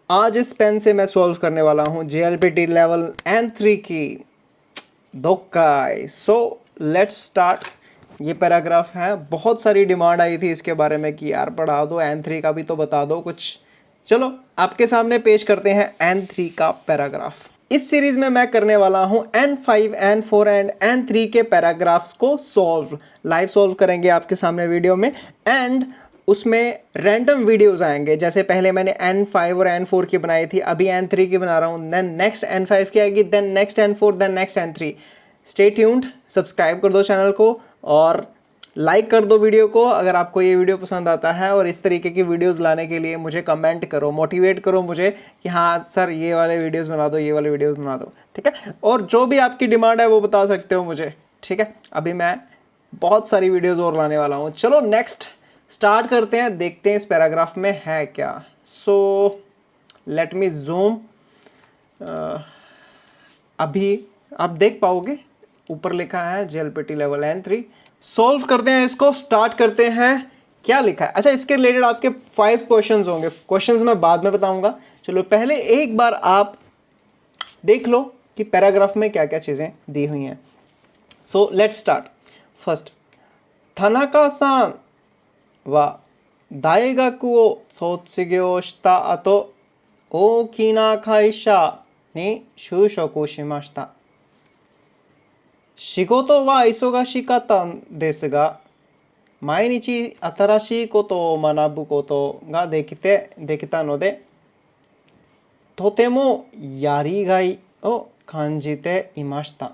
आज इस पेन से मैं सॉल्व करने वाला हूँ JLPT लेवल N3 की दोक्काई। So let's start. ये पैराग्राफ है, बहुत सारी डिमांड आई थी इसके बारे में कि यार पढ़ा दो, N3 का भी तो बता दो कुछ। चलो आपके सामने पेश करते हैं N3 का पैराग्राफ। इस सीरीज में मैं करने वाला हूं N5, N4 एंड N3 के पैराग्राफ्स को सॉल्व, लाइव सॉल्व करेंगे आपके सामने वीडियो में। एंड उसमें रैंडम वीडियोस आएंगे, जैसे पहले मैंने N5 और N4 की बनाई थी, अभी N3 की बना रहा हूँ, देन नेक्स्ट N5 की आएगी, then next N4, then next N3। Stay tuned, subscribe कर दो चैनल को और लाइक कर दो वीडियो को अगर आपको ये वीडियो पसंद आता है। और इस तरीके की वीडियोस लाने के लिए मुझे कमेंट करो, मोटिवेट करो मुझे कि हाँ सर ये वाले वीडियोस बना दो, ये वाले वीडियोस बना दो, ठीक है। और जो भी आपकी डिमांड है वो बता सकते हो मुझे, ठीक है। अभी मैं बहुत सारी वीडियोस और लाने वाला हूँ। चलो नेक्स्ट स्टार्ट करते हैं, देखते हैं इस पैराग्राफ में है क्या। So let me zoom. अभी आप देख पाओगे ऊपर लिखा है JLPT लेवल N3। सॉल्व करते हैं इसको, स्टार्ट करते हैं। क्या लिखा है? अच्छा, इसके रिलेटेड आपके 5 क्वेश्चंस होंगे। क्वेश्चंस मैं बाद में बताऊंगा। चलो पहले एक बार आप देख लो कि पैराग्राफ में क्या क्या चीजें दी हुई हैं। सो लेट्स स्टार्ट। फर्स्ट, थानाका सान वा 大学を卒業した後、大きな会社に就職しました。仕事は忙しかったんですが、毎日新しいことを学ぶことができたので、とてもやりがいを感じていました。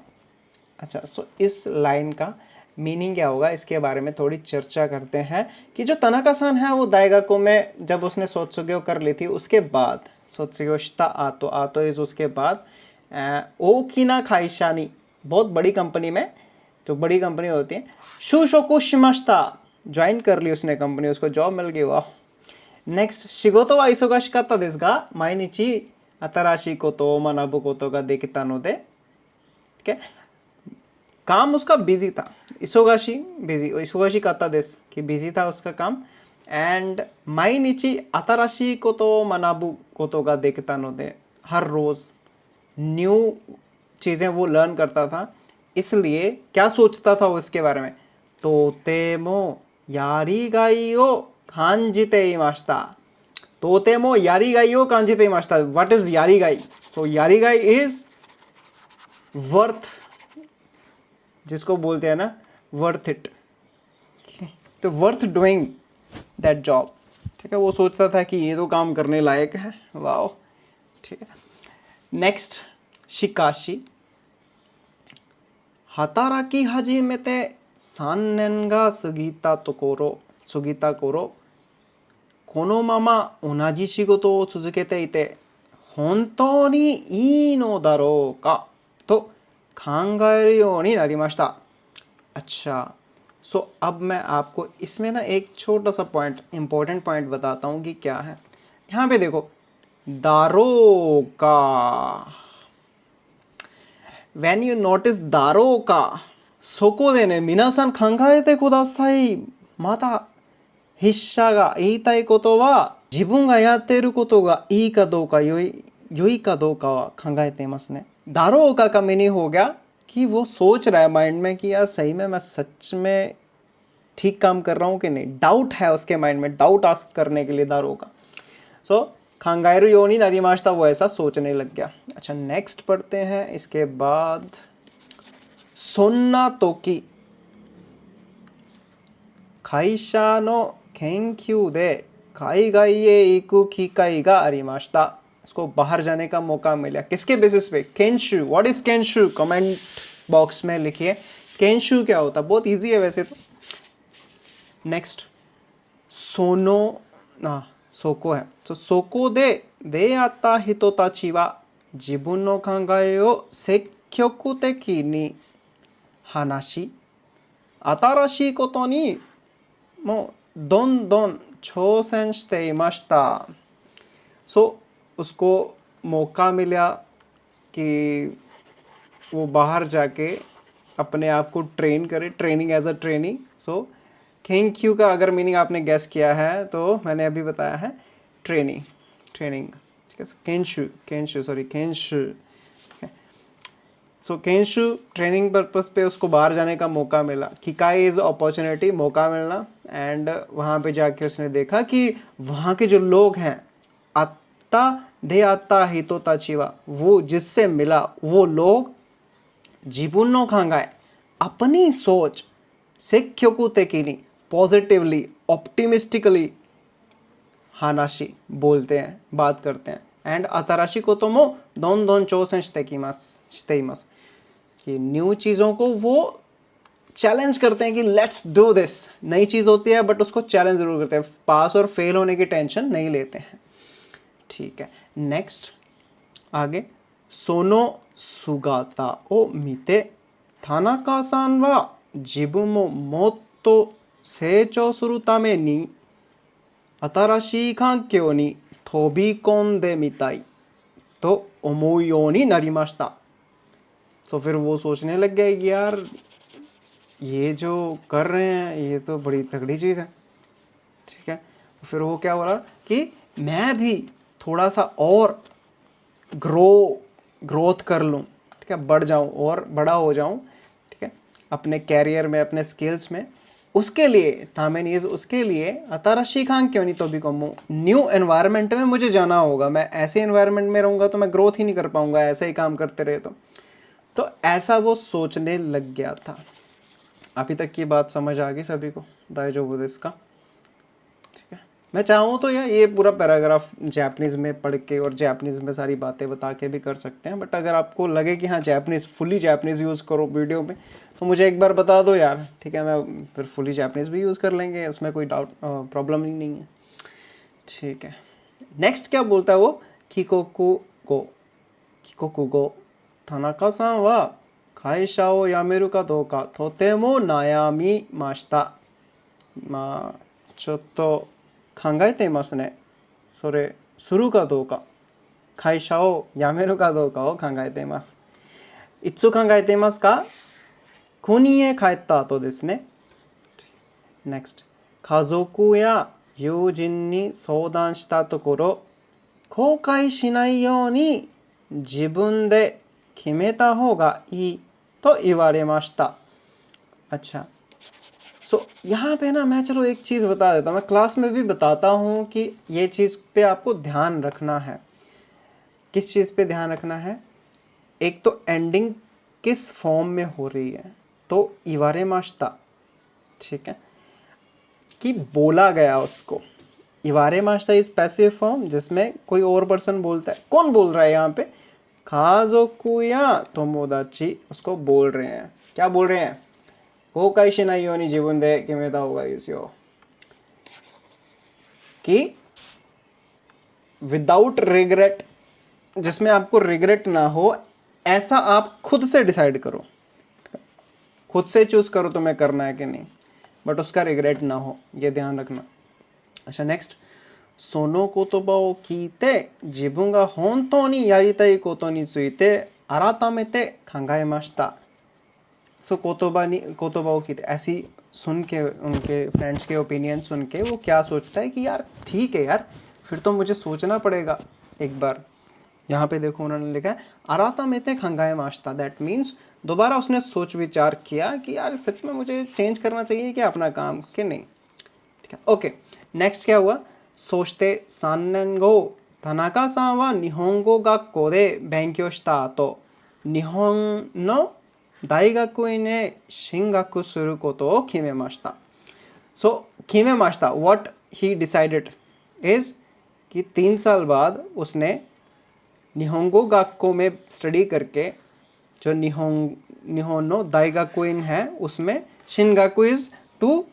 अच्छा, सो इस लाइन का मीनिंग क्या होगा, इसके बारे में थोड़ी चर्चा करते हैं कि जो तनाका-सान है वो दाइगाको में जब उसने सोत्सुग्यो कर ली थी उसके बाद, सोत्सुग्यो शिता आतो, आतो इज उसके बाद, ओकिना खाइशानी बहुत बड़ी कंपनी में, जो बड़ी कंपनी होती है, शुशोकु शिमाशिता ज्वाइन कर ली उसने कंपनी, उसको जॉब मिल गई। वाह। नेक्स्ट, शिगोतो वा इसोगाशिकात्ता देसु गा माइनिची अताराशी कोतो मनाबु कोतो गा देकिता नोदे, ठीक है। काम उसका बिजी था, इसोगाशी बिजी, इसोगाशी काता देस कि बिजी था उसका काम। एंड माइनिची अताराशी कोतो मनाबु कोतो गा देकिता नोदे, हर रोज न्यू चीज़ें वो लर्न करता था। इसलिए क्या सोचता था वो इसके बारे में, तोतेमो यारीगाई ओ कांजिते इमाशिता। तोतेमो यारीगाई ओ कांजिते इमाशिता। व्हाट इज यारीगाई? सो यारीगाई इज वर्थ, जिसको बोलते हैं ना वर्थ इट, तो वर्थ डूइंग दैट जॉब, ठीक है। वो सोचता था कि ये तो काम करने लायक है। वाह, ठीक है। नेक्स्ट, शिकाशी हाताराकी हजिमेते 3年が過ぎた頃、このまま同じ仕事を続けていて本当にいいのだろうかと考えるようになりました。अच्छा, सो अब मैं आपको इसमें ना एक छोटा सा पॉइंट, इंपॉर्टेंट पॉइंट बताता हूँ कि क्या है। यहाँ पे देखो, दारो का, व्हेन यू नोटिस दारो का, सोको देने मिनासान खंगाएते कुदासाई माता हिस्साが言いたいことは自分がやっていることがいいかどうか良いかどうかは考えていますね。दारो का मीनिंग हो गया कि वो सोच रहा है माइंड में कि यार सही में मैं सच में ठीक काम कर रहा हूँ कि नहीं। डाउट है उसके माइंड में, डाउट आस्क करने के लिए दारो का। सो खांगायरू योनी नारीमाश्ता, वो ऐसा सोचने लग गया। अच्छा, नेक्स्ट पढ़ते हैं। इसके बाद सोन्ना तोकी काइशा नो केंक्यू दे काईगाई हे इकु कीकाई गा आरिमाशिता। इसको बाहर जाने का मौका मिला। किसके बेसिस पे? केंशु। व्हाट इज केंशु? कमेंट बॉक्स में लिखिए केंशु क्या होता है, बहुत इजी है वैसे तो। नेक्स्ट, सोनो ना सोको है। तो सोको दे आता हितोताची वा जिबुन नो खांगाए ओ सेक्योकु तेकी नि हानाशी अताराशी कोतो नि मो दोन दोन छोसेन शिते इमाशिता। सो उसको मौका मिला कि वो बाहर जाके अपने आप को ट्रेन करे, training as a training. So thank you का अगर मीनिंग आपने गेस किया है तो मैंने अभी बताया है ट्रेनिंग, ठीक है, केंशु। सो केंशु ट्रेनिंग पर्पस पे उसको बाहर जाने का मौका मिला। किकाई इज अपॉर्चुनिटी, मौका मिलना। एंड वहाँ पे जाके उसने देखा कि वहाँ के जो लोग हैं, आत्ता दे आत्ता हितो ताचिवा, वो जिससे मिला वो लोग जिबुन खांगाए, अपनी सोच सेक्योकु तेकिनी, पॉजिटिवली ऑप्टिमिस्टिकली हानाशी बोलते हैं, बात करते हैं। एंड अताराशी कोतो मो दोन दोन चोसें शिते इमास, कि न्यू चीज़ों को वो चैलेंज करते हैं कि लेट्स डू दिस। नई चीज़ होती है बट उसको चैलेंज जरूर करते हैं, पास और फेल होने की टेंशन नहीं लेते हैं। ठीक है, नेक्स्ट आगे, सोनो सुगाता ओ मीते थानाका सान वा जिबुन मो मोत्तो सेइचो सुरु तामे नि अताराशी कांक्यो नि तोबिकोंदे मिताई तो ओमोउ यो नि नारिमाशिता। तो फिर वो सोचने लग गया कि यार ये जो कर रहे हैं ये तो बड़ी तगड़ी चीज़ है। ठीक है, फिर वो क्या हो रहा कि मैं भी थोड़ा सा और ग्रोथ कर लूँ, ठीक है, बढ़ जाऊँ और बड़ा हो जाऊँ, ठीक है, अपने कैरियर में, अपने स्किल्स में। उसके लिए तामेनीज, उसके लिए अताराशी खान क्यों नहीं तो भी कमू, न्यू एनवायरनमेंट में मुझे जाना होगा। मैं ऐसे एनवायरनमेंट में रहूँगा तो मैं ग्रोथ ही नहीं कर पाऊँगा, ऐसे ही काम करते रहे तो ऐसा वो सोचने लग गया था। अभी तक की बात समझ आ गई सभी को, दाइजो बुद्धिस्ट का? ठीक है, मैं चाहूँ तो यार ये पूरा पैराग्राफ जापानीज़ में पढ़ के और जापानीज़ में सारी बातें बता के भी कर सकते हैं, बट अगर आपको लगे कि हाँ जापानीज़, फुली जापानीज़ यूज़ करो वीडियो में, तो मुझे एक बार बता दो यार, ठीक है, मैं फिर फुली जापानीज़ भी यूज़ कर लेंगे, उसमें कोई डाउट प्रॉब्लम ही नहीं है। ठीक है, नेक्स्ट क्या बोलता है वो, किकोकु गो थानाका सान वा काइशा ओ यामेरु का दो का तोतेमो नायामी माशिता। まあちょっと考えていますね。それするかどうか、会社を辞めるかどうかを考えています。いつ考えていますか？国へ帰った後ですね。NEXT、 家族や友人に相談したところ、後悔しないように自分で決めた方がいいと言われました。अच्छा, यहाँ पे ना मैं चलो एक चीज़ बता देता हूँ, मैं क्लास में भी बताता हूँ कि ये चीज़ पे आपको ध्यान रखना है। किस चीज़ पे ध्यान रखना है? एक तो एंडिंग किस फॉर्म में हो रही है, तो इवारे माश्ता, ठीक है, कि बोला गया उसको। इवारे माश्ता इज पैसिव फॉर्म जिसमें कोई और पर्सन बोलता है। कौन बोल रहा है यहाँ पे? काजोकु या तोमोदाची उसको बोल रहे हैं। क्या बोल रहे हैं? वो कैसे नहीं होनी जीवन दे कि मैं होगा इसी कि विदाउट रिग्रेट, जिसमें आपको रिग्रेट ना हो, ऐसा आप खुद से डिसाइड करो, खुद से चूज करो तुम्हें करना है कि नहीं, बट उसका रिग्रेट ना हो, ये ध्यान रखना। अच्छा, नेक्स्ट, सोनो कोतोबा ओ कीते जिबुन गा होंतो नि यारिताई कोतो नि tsuite आरातामेते खांगाएमाशिता। सो कोतोबा की ऐसी सुन के, उनके फ्रेंड्स के ओपिनियन सुन के वो क्या सोचता है कि यार ठीक है यार, फिर तो मुझे सोचना पड़ेगा एक बार। यहाँ पे देखो उन्होंने लिखा है अराता मेते खंगाए माश्ता, दैट मीन्स दोबारा उसने सोच विचार किया कि यार सच में मुझे चेंज करना चाहिए क्या अपना काम कि नहीं। ठीक है, ओके, नेक्स्ट क्या हुआ? सोचते सान्नेंगो तनाका सान वा निहोंगो गक्को दे बेंक्यो शिता आतो निहोन no 大学院へ進学することを決めました。So 決めました What he decided is कि 3 साल बाद उसने निहोंगो गाक्को में स्टडी करके, जो निहोनो दाइगाकुइन है उसमें शिनगाकु is to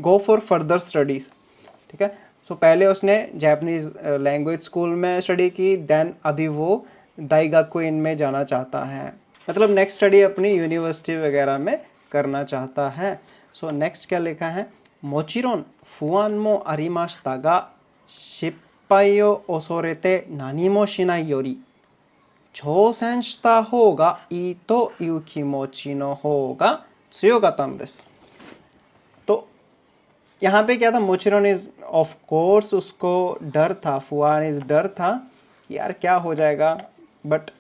go for further studies. ठीक है, सो पहले उसने जापानीज लैंग्वेज स्कूल में स्टडी की, देन अभी वो दाइगाकुइन में जाना चाहता है, मतलब नेक्स्ट स्टडी अपनी यूनिवर्सिटी वगैरह में करना चाहता है। सो नेक्स्ट क्या लिखा है? मोचिरोन फुआन मो आरिमाशिता गा शिप्पाई ओ ओसोरेते नानिमो शिनाई योरी चोसेन शिता होगा ii तोいう気持ちの方が強かったんです。तो यहाँ पे क्या था? मोचिरोन इज ऑफ कोर्स, उसको डर था, फुआन इज डर था यार क्या हो जाएगा, बट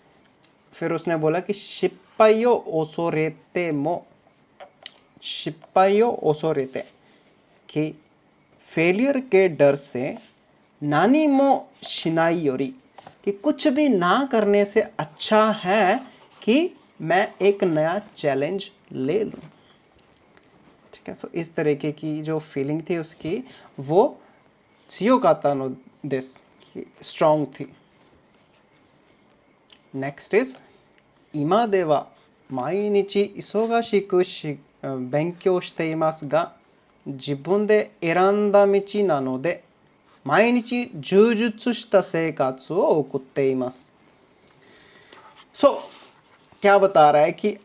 फिर उसने बोला कि शिप्पायो ओसोरेते मो, शिप्पायो ओसोरेते, कि फेलियर के डर से नानी मो शिनाई योरी, कि कुछ भी ना करने से अच्छा है कि मैं एक नया चैलेंज ले लूँ। ठीक है, सो इस तरीके की जो फीलिंग थी उसकी, वो त्सुयोकाता नो देस, स्ट्रॉन्ग थी। नेक्स्ट इज 今では毎日忙しく勉強していますが、自分で選んだ道なので、毎日充実した生活を送っています。सो क्या बता रहा है कि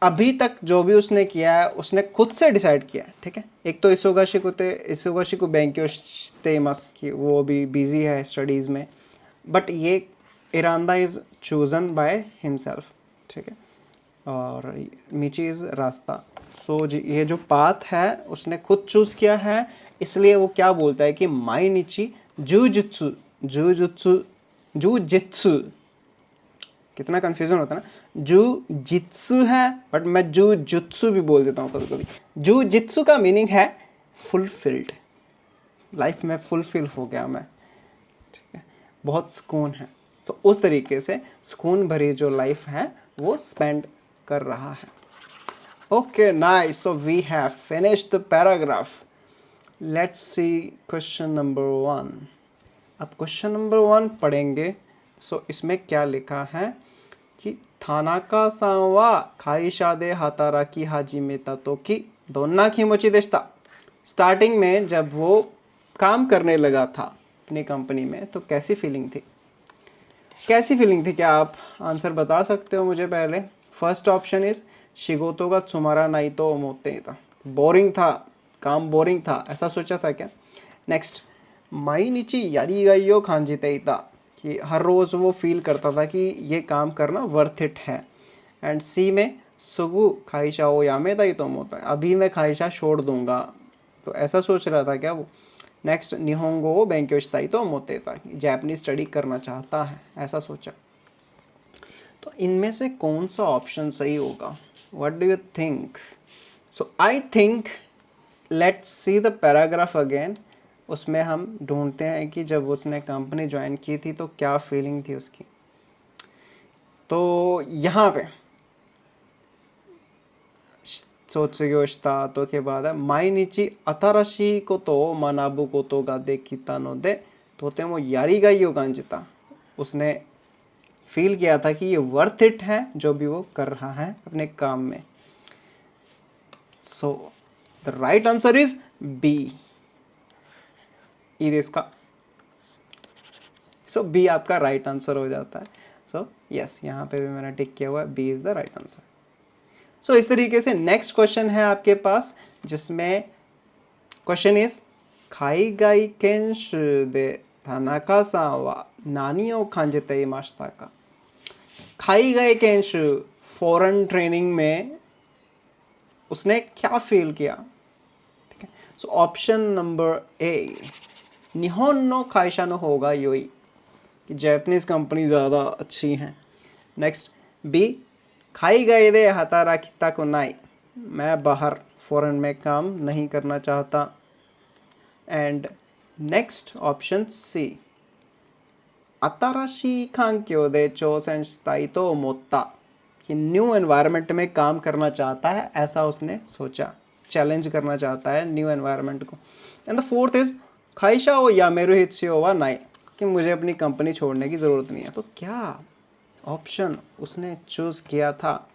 अभी तक जो भी उसने किया है उसने खुद से डिसाइड किया है। ठीक है, एक तो इसोगाशी को बेंक्यो शिते इमास, कि वो भी बिजी है स्टडीज़ में, बट ये इरांदा इज़ चूजन बाय हिमसेल्फ। ठीक है, और मिची इज़ रास्ता। सो ये जो पाथ है उसने खुद चूज़ किया है, इसलिए वो क्या बोलता है कि माई निची जूजुत्सु, जूजित्सु, कितना कन्फ्यूजन होता है ना, जू जित्सु है बट मैं जू जुत्सु भी बोल देता हूँ कभी कभी। जू जित्सु का मीनिंग है फुलफिल्ड, लाइफ में फुलफिल हो गया मैं। ठीक है, बहुत सुकून है। तो उस तरीके से सुकून भरी जो लाइफ है वो स्पेंड कर रहा है। Okay nice, so we have finished the paragraph. Let's see question number 1। अब क्वेश्चन नंबर 1 पढ़ेंगे। सो इसमें क्या लिखा है कि थानाका सान वा काइशा दे हाताराकी हाजिमेता तोकी दोन्ना किमोची देशिता। स्टार्टिंग में जब वो काम करने लगा था अपनी कंपनी में तो कैसी फीलिंग थी? कैसी फीलिंग थी? क्या आप आंसर बता सकते हो मुझे पहले? फर्स्ट ऑप्शन इज शिगोतो का तुम्हारा नहीं तो मोते था, बोरिंग था, काम बोरिंग था, ऐसा सोचा था क्या? नेक्स्ट, माई नीची यारी गाइयो खांजिते था, कि हर रोज़ वो फील करता था कि ये काम करना वर्थ इट है। एंड सी में सुगु खाइशा ओ यामे दाई तो होता है, अभी मैं खाइशा छोड़ दूंगा, तो ऐसा सोच रहा था क्या वो? नेक्स्ट, निहोंगो वो बेंक्योशिताई तो मोते था, जैपनीज स्टडी करना चाहता है, ऐसा सोचा। तो इनमें से कौन सा ऑप्शन सही होगा? What do you think? So I think let's see the paragraph again. उसमें हम ढूंढते हैं कि जब उसने कंपनी ज्वाइन की थी तो क्या फीलिंग थी उसकी। तो यहाँ पे सोत्सुगो तो के बाद है माइनिची अताराशी कोतो मनाबु कोतो गा देखिता नोदे तोतेमो यारीगाई ओ कांजिता। उसने फील किया था कि ये वर्थ इट है जो भी वो कर रहा है अपने काम में। So the right answer is B, इसका। सो बी आपका राइट आंसर हो जाता है। सो यस, यहाँ पे भी मैंने टिक किया हुआ है, B is the right answer. So इस तरीके से नेक्स्ट क्वेश्चन है आपके पास, जिसमें क्वेश्चन इज खाई गाई केंशु दे थानाका सा वा नानी ओ खांजेते इमाशिता का। खाई गाई केंशु, फॉरेन ट्रेनिंग में उसने क्या फील किया? ठीक है, सो ऑप्शन नंबर ए, निहोन नो काइशा नो होगा योई, कि जैपनीज कंपनी ज़्यादा अच्छी हैं। नेक्स्ट, बी, खाई गए दे हताराकिता को नाई, मैं बाहर फॉरेन में काम नहीं करना चाहता। एंड नेक्स्ट ऑप्शन सी, अताराशी खांक्यो दे चोसेन शिताई तो मोत्ता, कि न्यू एनवायरनमेंट में काम करना चाहता है, ऐसा उसने सोचा, चैलेंज करना चाहता है न्यू एनवायरनमेंट को। एंड द फोर्थ इज खाइशा ओ या मेरु हित्सियो वा नाई, कि मुझे अपनी कंपनी छोड़ने की ज़रूरत नहीं है। तो क्या ऑप्शन उसने चूज़ किया था?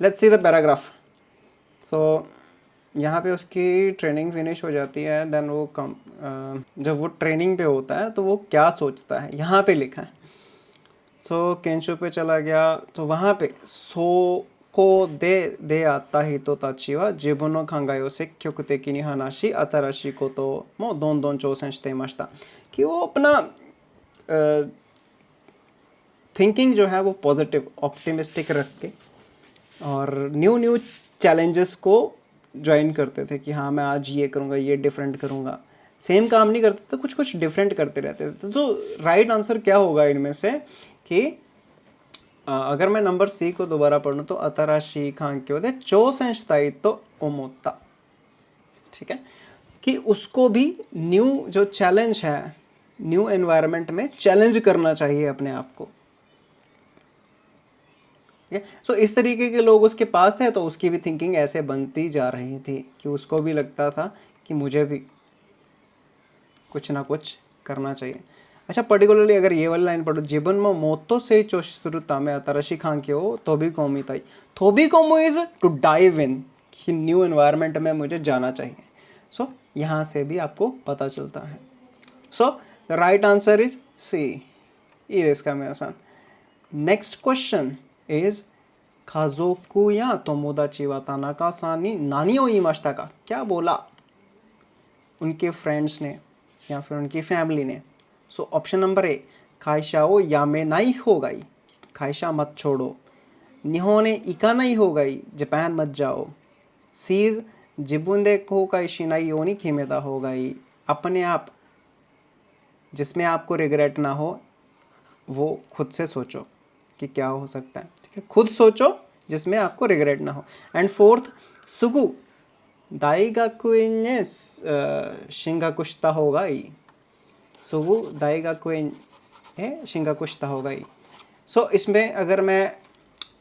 Let's see the paragraph. So यहाँ पे उसकी ट्रेनिंग फिनिश हो जाती है, देन वो जब वो ट्रेनिंग पे होता है तो वो क्या सोचता है, यहाँ पे लिखा है। सो केंशो पे चला गया तो वहाँ पे सो को दे आता ही तो ताची वा जिबुनो खांगायो से क्योकुतेकी नि हानाशी अताराशी कोतो मो दोन दोन चोसेन शिते इमाशिता, कि वो अपना थिंकिंग जो है वो पॉजिटिव ऑप्टिमिस्टिक रख के और न्यू चैलेंजेस को ज्वाइन करते थे, कि हाँ मैं आज ये करूँगा, ये डिफरेंट करूँगा। सेम काम नहीं करते थे, कुछ कुछ डिफरेंट करते रहते थे। तो राइट आंसर क्या होगा इनमें से कि अगर मैं नंबर सी को दोबारा पढ़ूँ तो अतराशी खांक्यो दे चोसेन शिताई तो ओमोत्ता, ठीक है, कि उसको भी न्यू जो चैलेंज है, न्यू एनवायरनमेंट में चैलेंज करना चाहिए अपने आप को। सो इस तरीके के लोग उसके पास थे, तो उसकी भी थिंकिंग ऐसे बनती जा रही थी कि उसको भी लगता था कि मुझे भी कुछ ना कुछ करना चाहिए। अच्छा, पर्टिकुलरली अगर ये वाली लाइन पढ़ो, जीवन में मोतो से चोशुरुता में अतरशी खां के हो तो भी कौमी ताई, तो भी कौमो इज टू डाइव इन, कि न्यू एनवायरनमेंट में मुझे जाना चाहिए। सो यहाँ से भी आपको पता चलता है। So the right answer is C, ये इसका मेरा आसान। नेक्स्ट क्वेश्चन इज काजोकु या तोमोदाची वा तानाका सान नि नानी ओ इमाशिता का, क्या बोला उनके फ्रेंड्स ने या फिर उनकी फैमिली ने। सो ऑप्शन नंबर ए, खाइशा ओ यामे नाई हो गई, खाइशा मत छोड़ो। निहोने इकानाई हो गई, जापान मत जाओ। सीज जिबुन दे कोकाई शिनाई योनी खिमेदा हो गई, अपने आप जिसमें आपको रिग्रेट ना हो वो खुद से सोचो कि क्या हो सकता है, ठीक है, खुद सोचो जिसमें आपको रिग्रेट ना हो। एंड फोर्थ, सुगु दाइगाकुइन ने शिंगाकुशिता हो गई, सुगु दाइगाकुइन है शिंगाकुशिता हो गई। सो इसमें अगर मैं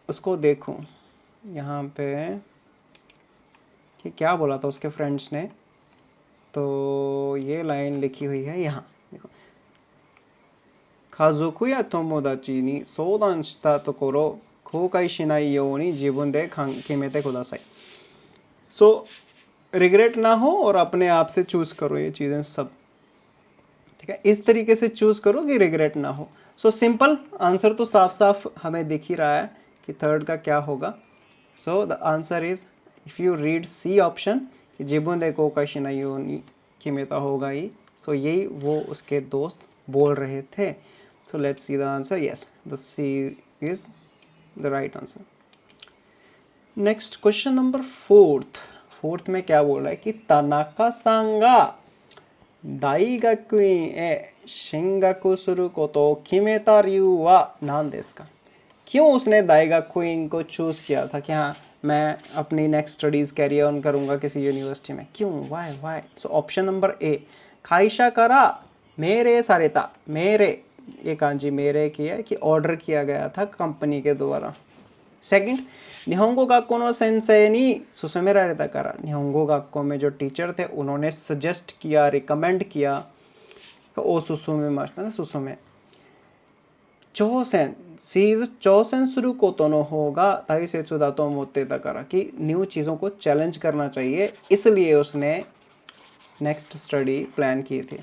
उसको देखूं यहाँ पे कि क्या बोला था उसके फ्रेंड्स ने, तो ये लाइन लिखी हुई है यहाँ देखो, काजोकु या तोमोदाची नि सोदान शिता तोकोरो कोकाई शिनाई योनी जीवन दे किमेते कुदासाई। सो रिग्रेट ना हो और अपने आप से चूज करो ये चीज़ें सब, ठीक है, इस तरीके से चूज करो कि रिग्रेट ना हो। सो सिंपल आंसर तो साफ साफ हमें दिख ही रहा है कि थर्ड का क्या होगा। So the answer is, if you read C option कि जीवन दे कोकाई शिनाई योनी किमेता होगा ही, सो यही वो उसके दोस्त बोल रहे थे। So let's see the answer, yes the C is the right answer. Next question number fourth में क्या बोल रहा है कि तानाका सांगा दाइगाकुइन ए शिंगाकु सुरु कोतो किमेता रयू वा नान देसु का, क्यों उसने दाइगाकुइन को चूज किया था कि हाँ मैं अपनी नेक्स्ट स्टडीज कैरी ऑन करूंगा किसी यूनिवर्सिटी में, क्यों, why. So option number A, खाइशा करा मेरे सारेता, मेरे ये कांजी मेरे की है कि ऑर्डर किया गया था कंपनी के द्वारा। सेकंड, निहोंगो गाक्को नो सेंसेई नि सुसुमेरारेता करा, निहोंगो गाक्को में जो टीचर थे उन्होंने सजेस्ट किया, रिकमेंड किया, ओ सुसुमे मास्ता सुसुमे। चोसेन सीज चोसेन सुरु कोतो नो होगा ताई सेत्सु दा तो ओमोत्ते ता करा, कि न्यू चीज़ों को चैलेंज करना चाहिए, इसलिए उसने नेक्स्ट स्टडी प्लान की थी।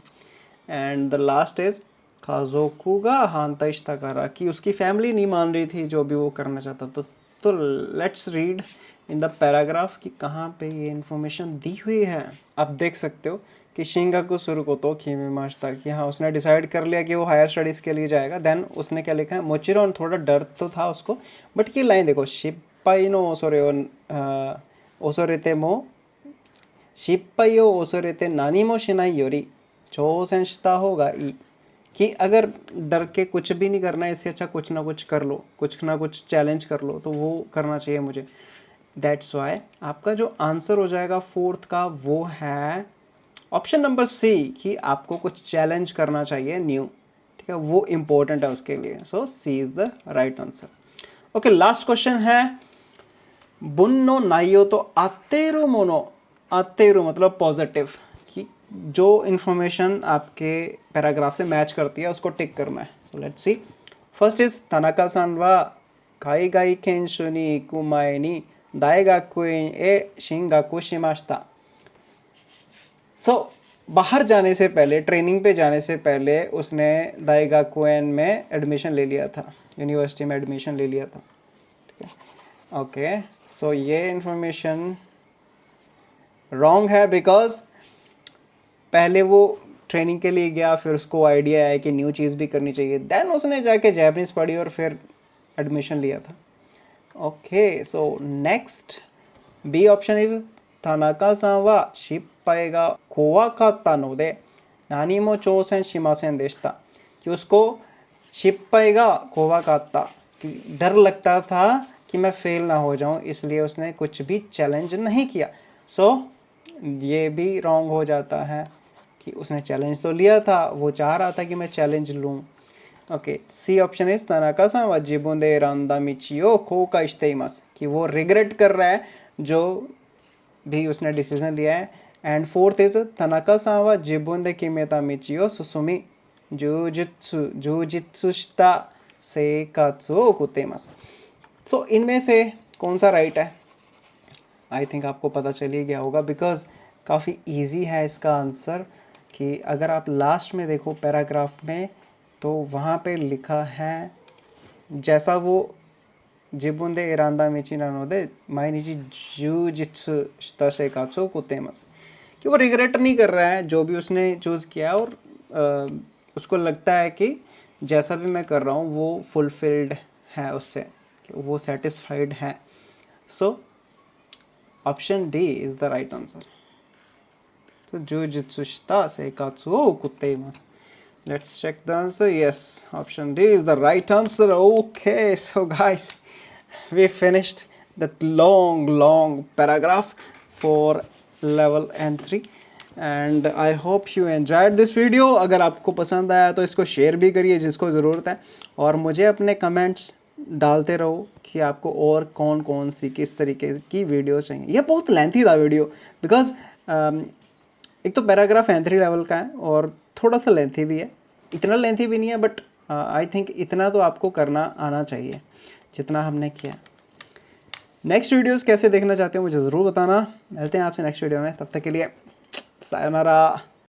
एंड द लास्ट इज काजोकु गा हांताई शिता करा, कि उसकी फैमिली नहीं मान रही थी जो भी वो करना चाहता। तो let's read in the paragraph कि कहाँ पे ये इन्फॉर्मेशन दी हुई है। आप देख सकते हो कि शिंगाकु सुरुकोतो किमिमाशिता, कि हाँ उसने डिसाइड कर लिया कि वो हायर स्टडीज़ के लिए जाएगा। देन उसने क्या लिखा है, मोचिरोन थोड़ा डर तो था उसको, बट ये लाइन देखो, शिप्पाई नो ओसोरे ओसोरेते मो शिप्पाई ओ ओसोरेते नानी मो शिनाई योरी चोसेन शिता होगा ई, कि अगर डर के कुछ भी नहीं करना है इससे अच्छा कुछ ना कुछ कर लो, कुछ ना कुछ चैलेंज कर लो, तो वो करना चाहिए मुझे। दैट्स वाई आपका जो आंसर हो जाएगा फोर्थ का वो है ऑप्शन नंबर सी, कि आपको कुछ चैलेंज करना चाहिए न्यू, ठीक है, वो इम्पोर्टेंट है उसके लिए। So C is the right answer. Okay, last question है बुन्नो नाइयो तो आतेरु मोनो, आतेरु मतलब पॉजिटिव, कि जो इन्फॉर्मेशन आपके पैराग्राफ से मैच करती है उसको टिक करना है। सो let's C, first is Tanaka सान वा काइगाई केंशु नि इकु माए नि दाइगाकुइन ए शिंगाकु शिमाशिता। सो बाहर जाने से पहले, ट्रेनिंग पे जाने से पहले उसने दाइगाकुइन में एडमिशन ले लिया था, यूनिवर्सिटी में एडमिशन ले लिया था, ठीक है। ओके, सो ये इन्फॉर्मेशन रॉन्ग है, बिकॉज पहले वो ट्रेनिंग के लिए गया, फिर उसको आइडिया आया कि न्यू चीज़ भी करनी चाहिए, देन उसने जाके जैपनीज़ पढ़ी और फिर एडमिशन लिया था। Okay, so next B option is Tanaka सान वा शिप्पाई गा कोवाकात्ता नो दे नानी मो चोसें शिमासें देशता कि उसको शिप्पाईगा कोवा काता कि डर लगता था कि मैं फेल ना हो जाऊं, इसलिए उसने कुछ भी चैलेंज नहीं किया। सो ये भी रॉन्ग हो जाता है कि उसने चैलेंज तो लिया था, वो चाह रहा था कि मैं चैलेंज लूं। Okay, C option is Tanaka सा व जिबुंदे रांदा मिचियो कोका शितेइमासु कि वो रिग्रेट कर रहा है जो भी उसने डिसीजन लिया है। एंड फोर्थ इज तनाका सा व जिबुंदे किमेता मिचियो सुसुमी जूजित्सु शिता सेकात्सु ओ कुतेमासु। सो इनमें से कौन सा राइट है? आई थिंक आपको पता चल ही गया होगा, बिकॉज काफ़ी इजी है इसका आंसर। कि अगर आप लास्ट में देखो पैराग्राफ में, तो वहाँ पे लिखा है जैसा वो जिबुंदे इरांदा मिची नानोदे माइनिची जूजित्सु शिता सेकात्सु कुतेमासु कि वो रिग्रेट नहीं कर रहा है जो भी उसने चूज़ किया, और उसको लगता है कि जैसा भी मैं कर रहा हूँ वो फुलफिल्ड है उससे, वो सेटिस्फाइड है। So option D is the right answer. तो जूजित्सु शिता सेकात्सु कुतेमासु। Let's check the answer. Yes, option D is the right answer. Okay, so guys, we finished that long paragraph for level N3 and I hope you enjoyed this video. अगर आपको पसंद आया तो इसको share भी करिए जिसको ज़रूरत है, और मुझे अपने कमेंट्स डालते रहो कि आपको और कौन कौन सी किस तरीके की वीडियो चाहिए। यह बहुत लेंथी था वीडियो, बिकॉज एक तो पैराग्राफ N3 लेवल का है और थोड़ा सा लेंथी भी है, इतना लेंथी भी नहीं है, बट आई थिंक इतना तो आपको करना आना चाहिए जितना हमने किया। नेक्स्ट वीडियोस कैसे देखना चाहते हो मुझे ज़रूर बताना। मिलते हैं आपसे नेक्स्ट वीडियो में, तब तक के लिए सायोनारा।